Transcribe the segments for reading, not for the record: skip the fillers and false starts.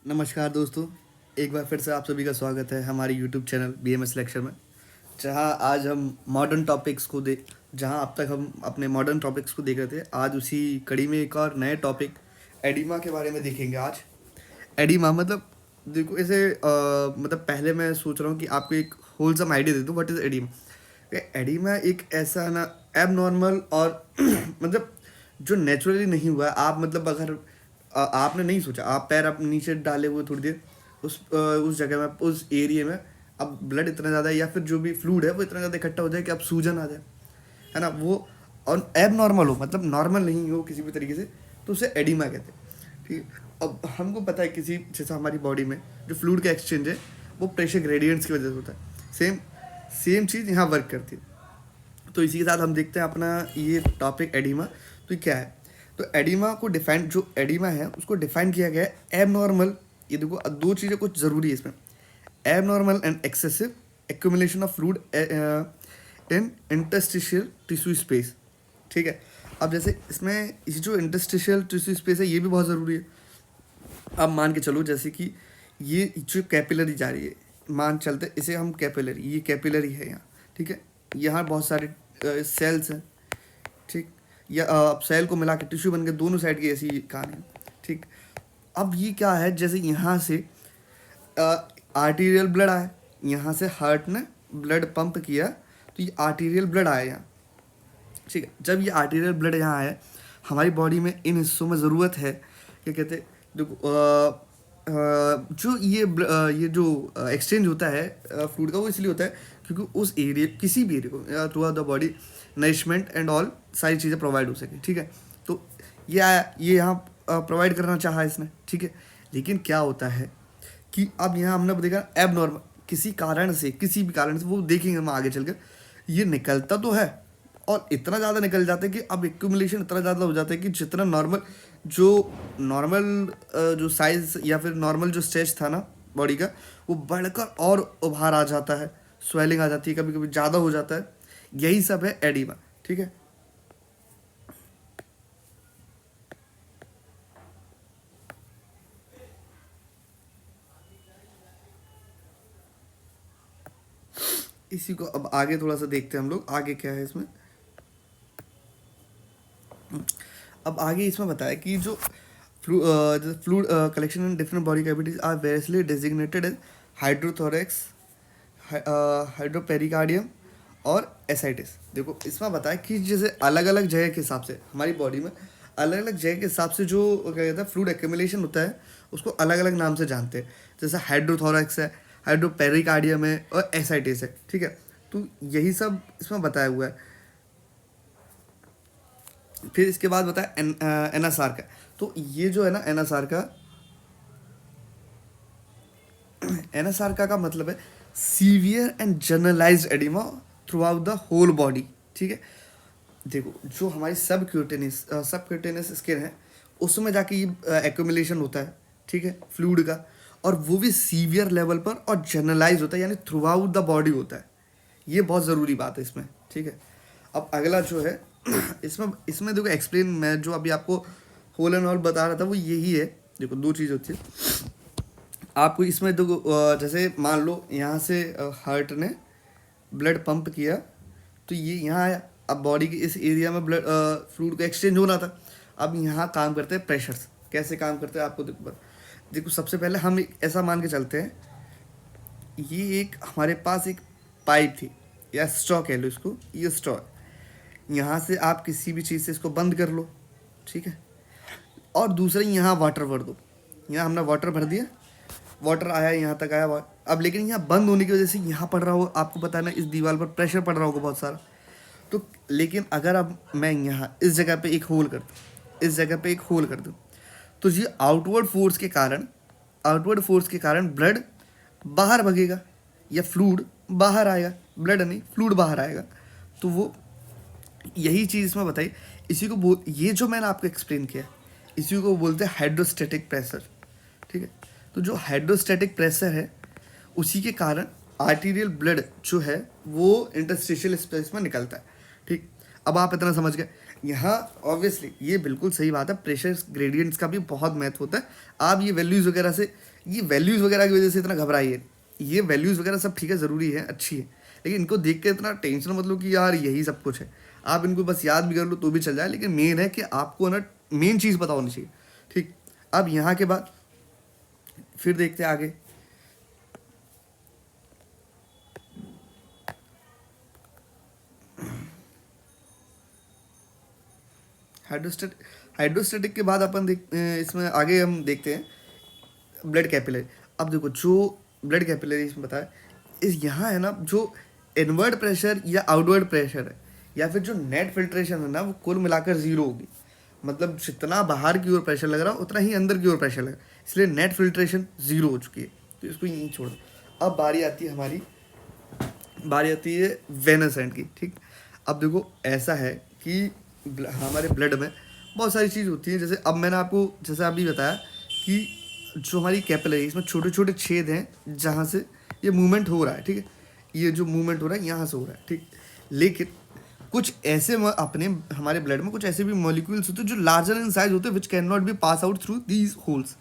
नमस्कार दोस्तों, एक बार फिर से आप सभी का स्वागत है हमारे यूट्यूब चैनल BMS लेक्चर में। जहां आज हम मॉडर्न टॉपिक्स को दे जहां अब तक हम अपने मॉडर्न टॉपिक्स को देख रहे थे, आज उसी कड़ी में एक और नए टॉपिक एडिमा के बारे में देखेंगे। आज एडिमा मतलब देखो ऐसे मतलब पहले मैं सोच रहा हूँ कि आपको एक होलसम आइडिया दे दूँ व्हाट इज़ एडिमा। एडिमा एक ऐसा ना एब नॉर्मल और मतलब जो नेचुरली नहीं हुआ है। आप मतलब अगर आपने नहीं सोचा, आप पैर अपने नीचे डाले हुए थोड़ी देर उस जगह में, उस एरिया में, अब ब्लड इतना ज़्यादा है या फिर जो भी फ्लूड है वो इतना ज़्यादा इकट्ठा हो जाए कि अब सूजन आ जाए, है ना। वो और एब नॉर्मल हो, मतलब नॉर्मल नहीं हो किसी भी तरीके से, तो उसे एडिमा कहते हैं। ठीक है। अब हमको पता है किसी जैसा हमारी बॉडी में जो फ्लूड का एक्सचेंज है वो प्रेशर ग्रेडियंट्स की वजह से होता है। सेम सेम चीज़ यहाँ वर्क करती है। तो इसी के साथ हम देखते हैं अपना ये टॉपिक एडिमा। तो ये क्या है? तो एडिमा को डिफाइन, जो एडिमा है उसको डिफाइन किया गया है एब नॉर्मल। ये देखो दो चीज़ें कुछ ज़रूरी है इसमें, एब normal and excessive accumulation of fluid in interstitial tissue space. ठीक है। अब जैसे इसमें ये जो इंटरस्टिशियल टिश्यू स्पेस है ये भी बहुत ज़रूरी है। अब मान के चलो जैसे कि ये जो कैपिलरी जा रही है, मान चलते इसे हम कैपिलरी, ये कैपिलरी है यहाँ। ठीक है। यहाँ बहुत सारे सेल्स हैं। ठीक। या अब सेल को मिला के टिश्यू बन के दोनों साइड की ऐसी कहानी है। ठीक। अब ये क्या है, जैसे यहाँ से आर्टीरियल ब्लड आया, यहाँ से हार्ट ने ब्लड पंप किया तो ये आर्टीरियल ब्लड आया यहाँ। ठीक है। जब ये आर्टीरियल ब्लड यहाँ आया, हमारी बॉडी में इन हिस्सों में ज़रूरत है, क्या कहते हैं, देखो जो ये जो एक्सचेंज होता है फ्लूइड का, वो इसलिए होता है क्योंकि उस एरिया, किसी भी एरिया को through out the body nourishment and all सारी चीज़ें प्रोवाइड हो सके। ठीक है। तो ये आया, ये यहाँ प्रोवाइड करना चाहा इसने। ठीक है। लेकिन क्या होता है कि अब यहाँ हमने देखा एब नॉर्मल, किसी कारण से, किसी भी कारण से, वो देखेंगे हम आगे चलकर, ये निकलता तो है और इतना ज़्यादा निकल जाता है कि अब एक्यूमुलेशन इतना ज़्यादा हो जाता है कि जितना नॉर्मल जो साइज या फिर नॉर्मल जो स्टेज था ना बॉडी का, वो बढ़कर और उभार आ जाता है, स्वेलिंग आ जाती है, कभी कभी ज़्यादा हो जाता है। यही सब है एडिमा। ठीक है। इसी को अब आगे थोड़ा सा देखते हैं हम लोग, आगे क्या है इसमें। अब आगे इसमें बताया कि जो fluid collection in different body cavities are variously designated as hydrothorax, hydropericardium और एसाइटिस। देखो इसमें बताया कि जैसे अलग अलग जगह के हिसाब से हमारी बॉडी में, अलग अलग जगह के हिसाब से जो क्या कहते हैं फ्लूइड एक्यूमुलेशन होता है, उसको अलग अलग नाम से जानते हैं। जैसे हाइड्रोथोरेक्स है, हाइड्रोपेरिकार्डियम है और एसाइटिस है। ठीक है। तो यही सब इसमें बताया हुआ है। फिर इसके बाद बताया एनएसआर का। तो ये जो है ना एनएसआर का मतलब है severe and generalized edema throughout the whole body. ठीक है। देखो जो हमारी सबक्यूटेनियस स्किन है, उसमें जाके ये एक्यूमुलेशन होता है। ठीक है, फ्लूइड का, और वो भी सीवियर लेवल पर और जनरलाइज होता है, यानी थ्रू आउट द बॉडी होता है। ये बहुत ज़रूरी बात है इसमें। ठीक है। अब अगला जो है इसमें इसमें देखो एक्सप्लेन, मैं जो अभी आपको होल एंड ऑल बता रहा था वो यही है। देखो दो चीज़ होती है आपको इसमें। देखो जैसे मान लो यहाँ से हार्ट ने ब्लड पंप किया तो ये यहाँ आया, अब बॉडी के इस एरिया में ब्लड फ्लूइड का एक्सचेंज होना था। अब यहाँ काम करते हैं प्रेशर्स। कैसे काम करते हैं आपको देखो सबसे पहले हम ऐसा मान के चलते हैं, ये एक हमारे पास एक पाइप थी या स्ट्रॉ कह लो इसको, ये स्ट्रॉ है। यहाँ से आप किसी भी चीज़ से इसको बंद कर लो। ठीक है। और दूसरा यहाँ वाटर भर दो। यहाँ हमने वाटर भर दिया, वाटर आया यहाँ तक आया। अब लेकिन यहाँ बंद होने की वजह से यहाँ पड़ रहा हो, आपको पता है ना, इस दीवार पर प्रेशर पड़ रहा होगा बहुत सारा। तो लेकिन अगर अब मैं यहाँ इस जगह पे एक होल कर दूँ, इस जगह पे एक होल कर दूँ, तो ये आउटवर्ड फोर्स के कारण ब्लड बाहर भगेगा या फ्लूइड बाहर आएगा, ब्लड नहीं फ्लूइड बाहर आएगा। तो वो यही चीज़ इसमें बताई। इसी को ये जो मैंने आपको एक्सप्लेन किया, इसी को बोलते हैं हाइड्रोस्टैटिक प्रेशर। ठीक है। तो जो हाइड्रोस्टैटिक प्रेशर है उसी के कारण आर्टीरियल ब्लड जो है वो इंटरस्टिशियल स्पेस में निकलता है। ठीक। अब आप इतना समझ गए। यहाँ ऑब्वियसली ये बिल्कुल सही बात है, प्रेशर ग्रेडियंट्स का भी बहुत महत्व होता है। आप ये वैल्यूज़ वगैरह से, ये वैल्यूज़ वगैरह की वजह से इतना घबराइए। ये वैल्यूज़ वगैरह सब ठीक है, ज़रूरी है, अच्छी है, लेकिन इनको देख के इतना टेंशन मतलब कि यार यही सब कुछ है। आप इनको बस याद भी कर लो तो भी चल जाए, लेकिन मेन है कि आपको ना मेन चीज़ पता होनी चाहिए। ठीक, अब यहाँ के बाद फिर देखते हैं आगे। हाइड्रोस्टेटिक, हाइड्रोस्टेटिक के बाद अपन इसमें आगे हम देखते हैं ब्लड कैपिलरी। अब देखो जो ब्लड कैपिलरी इसमें बताया, इस यहाँ है ना जो इनवर्ड प्रेशर या आउटवर्ड प्रेशर है या फिर जो नेट फिल्ट्रेशन है ना, वो कुल मिलाकर ज़ीरो होगी। मतलब जितना बाहर की ओर प्रेशर लग रहा उतना ही अंदर की ओर प्रेशर लग रहा, इसलिए नेट फिल्ट्रेशन ज़ीरो हो चुकी है, तो इसको यहीं छोड़ दो। अब बारी आती है हमारी, बारी आती है वेनस एंड की। ठीक, अब देखो ऐसा है कि हमारे ब्लड में बहुत सारी चीज़ होती है। जैसे अब मैंने आपको जैसे अभी बताया कि जो हमारी कैपिलरी इसमें छोटे छोटे छेद हैं जहाँ से ये मूवमेंट हो रहा है। ठीक है, ये जो मूवमेंट हो रहा है यहाँ से हो रहा है। ठीक, लेकिन कुछ ऐसे अपने हमारे ब्लड में कुछ ऐसे भी मॉलिक्यूल्स होते हैं जो लार्जर इन साइज होते हैं, which can not be pass out through these holes.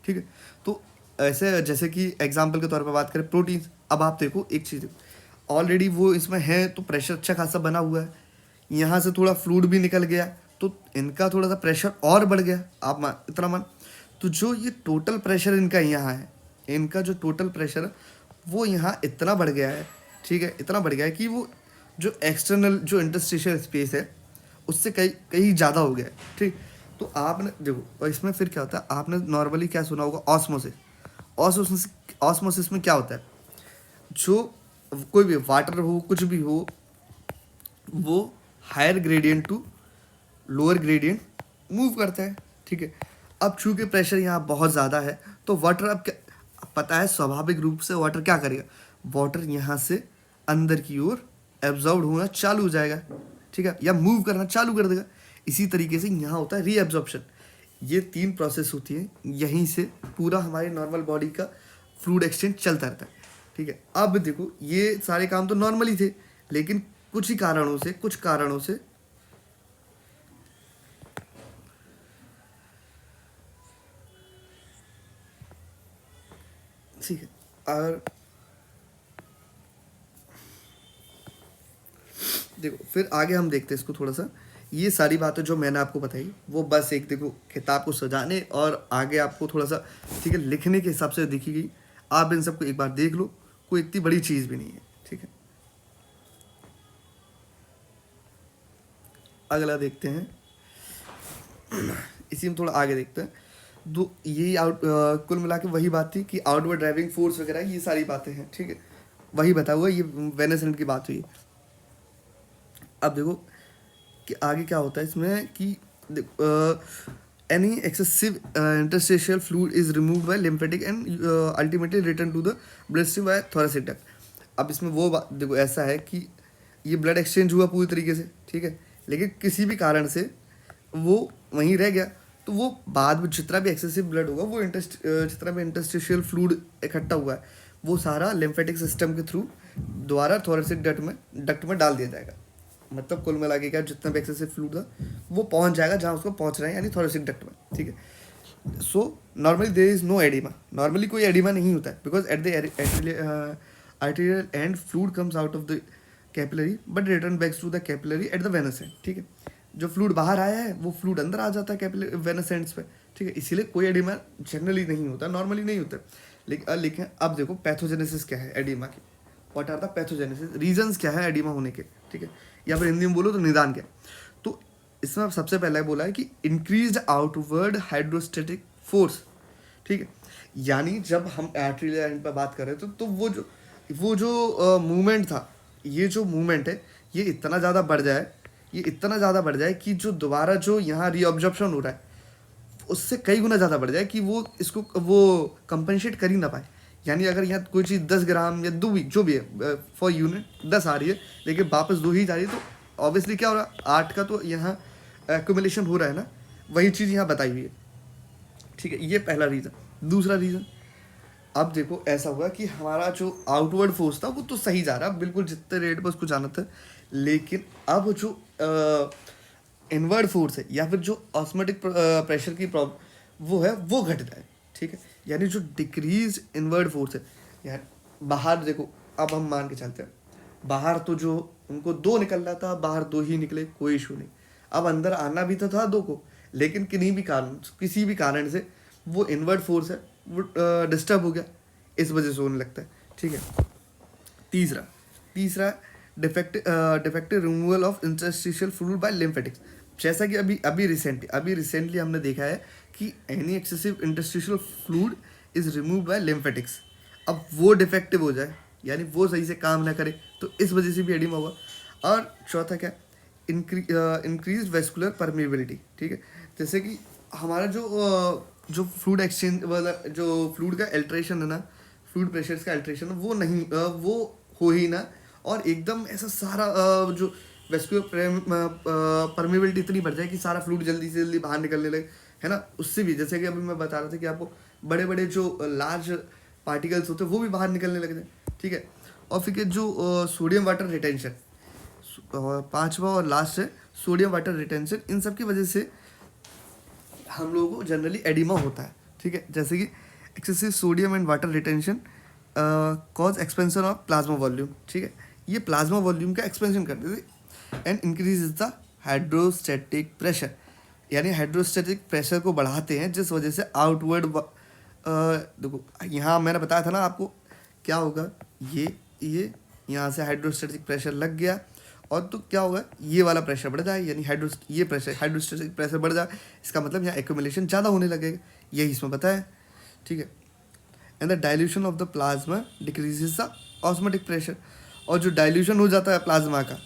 ठीक है, तो ऐसे जैसे कि एग्जाम्पल के तौर पर बात करें प्रोटीन्स। अब आप देखो एक चीज़ देखो, ऑलरेडी वो इसमें है तो प्रेशर अच्छा खासा बना हुआ है, यहाँ से थोड़ा फ्लूइड भी निकल गया तो इनका थोड़ा सा प्रेशर और बढ़ गया। आप मान इतना मान, तो जो ये टोटल प्रेशर इनका यहाँ है, इनका जो टोटल प्रेशर है वो यहाँ इतना बढ़ गया है। ठीक है, इतना बढ़ गया है कि वो जो एक्सटर्नल जो इंटरस्टिशियल स्पेस है उससे कहीं कहीं ज़्यादा हो गया है। ठीक, तो आपने देखो, और इसमें फिर क्या होता है, आपने नॉर्मली क्या सुना होगा, ऑस्मोसिस। ऑस्मोसिस, ऑस्मोसिस में क्या होता है, जो कोई भी वाटर हो कुछ भी हो, वो higher gradient to lower gradient move करता है। ठीक है, अब चूंकि प्रेशर यहाँ बहुत ज़्यादा है तो वाटर, अब क्या पता है स्वाभाविक रूप से वाटर क्या करेगा, वाटर यहाँ से अंदर की ओर एब्जॉर्ब होना चालू हो जाएगा। ठीक है, या मूव करना चालू कर देगा। इसी तरीके से यहाँ होता है रीएब्जॉर्प्शन। ये 3 प्रोसेस होती है, यहीं से पूरा हमारे नॉर्मल बॉडी का फ्लूइड एक्सचेंज चलता रहता है। ठीक है, अब देखो ये सारे काम तो नॉर्मली थे, लेकिन कुछ ही कारणों से, कुछ कारणों से ठीक है, और देखो फिर आगे हम देखते हैं इसको थोड़ा सा। ये सारी बातें जो मैंने आपको बताई वो बस एक देखो किताब को सजाने और आगे आपको थोड़ा सा ठीक है लिखने के हिसाब से दिखी गई। आप इन सबको एक बार देख लो, कोई इतनी बड़ी चीज़ भी नहीं है। ठीक है, अगला देखते हैं, इसी में थोड़ा आगे देखते हैं। दो यही कुल मिला के वही बात थी कि आउटवर्ड ड्राइविंग फोर्स वगैरह ये सारी बातें हैं। ठीक है, वही बता हुआ, ये वेनस एंड की बात हुई। अब देखो कि आगे क्या होता है इसमें कि any excessive interstitial fluid is remove by lymphatic and ultimately return to the blood stream by thoracic duct. अब इसमें वो बात देखो, ऐसा है कि ये ब्लड एक्सचेंज हुआ पूरी तरीके से। ठीक है, लेकिन किसी भी कारण से वो वहीं रह गया, तो वो बाद में जितना भी एक्सेसिव ब्लड होगा वो जितना भी इंटरस्टिशियल फ्लूइड इकट्ठा हुआ है वो सारा लिम्फेटिक सिस्टम के थ्रू दोबारा थोरेसिक डक्ट में डाल दिया जाएगा। मतलब कुल मिला के क्या, जितना भी एक्सेसिव फ्लूइड था वो पहुंच जाएगा जहाँ उसको पहुंच रहा है, यानी थोरेसिक डक्ट में। ठीक है, so normally there is no edema, normally कोई एडिमा नहीं होता है, because at the arterial end fluid comes out of the capillary but return back to the capillary at the venous end। ठीक है, जो फ्लूइड बाहर आया है वो फ्लूइड अंदर आ जाता है कैपिलरी वेनस एंड्स पे। ठीक है, इसीलिए कोई एडिमा जनरली नहीं होता, नॉर्मली नहीं होता। लेकिन अब देखो पैथोजेनेसिस क्या है एडिमा की, what are the pathogenesis, reasons क्या है एडिमा होने के। ठीक है, या फिर हिंदी में बोलो तो निदान क्या। तो इसमें सबसे पहले बोला है कि इंक्रीज्ड आउटवर्ड हाइड्रोस्टेटिक फोर्स। ठीक है, यानी जब हम आर्टरियल एंड पर बात कर रहे थे तो वो जो मूवमेंट था, ये जो मूवमेंट है ये इतना ज़्यादा बढ़ जाए, ये इतना ज़्यादा बढ़ जाए कि जो दोबारा जो यहाँ रीअब्जॉर्प्शन हो रहा है उससे कई गुना ज़्यादा बढ़ जाए कि वो इसको वो कंपनसेट कर ही ना पाए। यानी अगर यहाँ कोई चीज़ 10 ग्राम या 2 भी जो भी है फॉर यूनिट 10 आ रही है लेकिन वापस 2 ही जा रही है, तो ऑब्वियसली क्या हो रहा है, 8 का तो यहाँ एक्यूमुलेशन हो रहा है ना, वही चीज़ यहाँ बताई हुई है। ठीक है, ये पहला रीज़न। दूसरा रीज़न, अब देखो ऐसा हुआ कि हमारा जो आउटवर्ड फोर्स था वो तो सही जा रहा, बिल्कुल जितने रेट पर उसको जाना था, लेकिन अब जो इनवर्ड फोर्स है या फिर जो ऑस्मोटिक प्रेशर की प्रॉब्लम वो है वो घट जाए, ठीक है। यानी जो डिक्रीज इनवर्ड फोर्स है, यार बाहर देखो, अब हम मान के चलते हैं बाहर तो जो उनको 2 निकल रहा था, बाहर 2 ही निकले, कोई इशू नहीं। अब अंदर आना भी तो था 2 को, लेकिन किसी भी कारण से वो इनवर्ड फोर्स है वो डिस्टर्ब हो गया, इस वजह से होने लगता है, ठीक है। तीसरा तीसरा defective removal of interstitial fluid by lymphatics. जैसा कि अभी रिसेंटली हमने देखा है कि any excessive interstitial fluid is remove by lymphatics. अब वो डिफेक्टिव हो जाए, यानी वो सही से काम ना करे, तो इस वजह से भी एडिमा होगा। और चौथा क्या, इंक्रीज वेस्कुलर परमेबिलिटी, ठीक है। जैसे कि हमारा जो फ्लूइड एक्सचेंज वाला जो फ्लूइड का अल्ट्रेशन है ना, फ्लूइड प्रेशर्स का अल्ट्रेशन वो नहीं वो हो ही ना, और एकदम ऐसा सारा जो वेस्कुलर परमेबिलिटी इतनी बढ़ जाए कि सारा फ्लूइड जल्दी से जल्दी बाहर निकलने लगे, है ना। उससे भी जैसे कि अभी मैं बता रहा था कि आपको बड़े बड़े जो लार्ज पार्टिकल्स होते हैं वो भी बाहर निकलने लग जाए, ठीक है। और फिर जो सोडियम वाटर रिटेंशन, पांचवा और लास्ट है सोडियम वाटर रिटेंशन। इन सब की वजह से हम लोगों को जनरली एडिमा होता है, ठीक है। जैसे कि excessive sodium and water retention cause expansion of plasma volume, ठीक है। ये प्लाज्मा वॉल्यूम का एक्सपेंशन कर देते and increase the hydrostatic pressure, यानी हाइड्रोस्टैटिक प्रेशर को बढ़ाते हैं, जिस वजह से आउटवर्ड देखो यहाँ मैंने बताया था ना आपको क्या होगा, ये यहाँ से हाइड्रोस्टैटिक प्रेशर लग गया, और तो क्या होगा, ये वाला प्रेशर बढ़ जाए, यानी हाइड्रोस्टैटिक प्रेशर बढ़ जाए, इसका मतलब यहाँ एक्यूमुलेशन ज़्यादा होने लगेगा, यही इसमें बताया, ठीक है। And the dilution of the plasma decreases the osmotic pressure, और जो डाइल्यूशन हो जाता है प्लाज्मा का,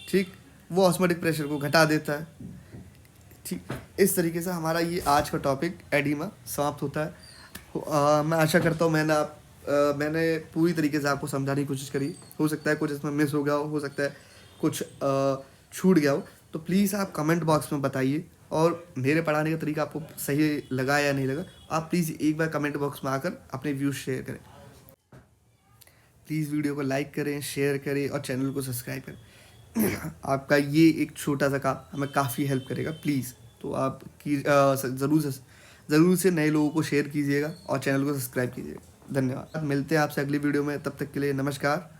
ठीक, वो ऑस्मोटिक प्रेशर को घटा देता है, ठीक। इस तरीके से हमारा ये आज का टॉपिक एडिमा समाप्त होता है। मैं आशा करता हूँ मैंने पूरी तरीके से आपको समझाने की कोशिश करी। हो सकता है कुछ इसमें मिस हो गया हो सकता है कुछ छूट गया हो, तो प्लीज़ आप कमेंट बॉक्स में बताइए, और मेरे पढ़ाने का तरीका आपको सही लगा या नहीं लगा, आप प्लीज़ एक बार कमेंट बॉक्स में आकर अपने व्यूज़ शेयर करें। प्लीज़ वीडियो को लाइक करें, शेयर करें और चैनल को सब्सक्राइब करें। आपका ये एक छोटा सा काम हमें काफ़ी हेल्प करेगा, प्लीज़। तो आप ज़रूर से नए लोगों को शेयर कीजिएगा और चैनल को सब्सक्राइब कीजिएगा। धन्यवाद। मिलते हैं आपसे अगली वीडियो में, तब तक के लिए नमस्कार।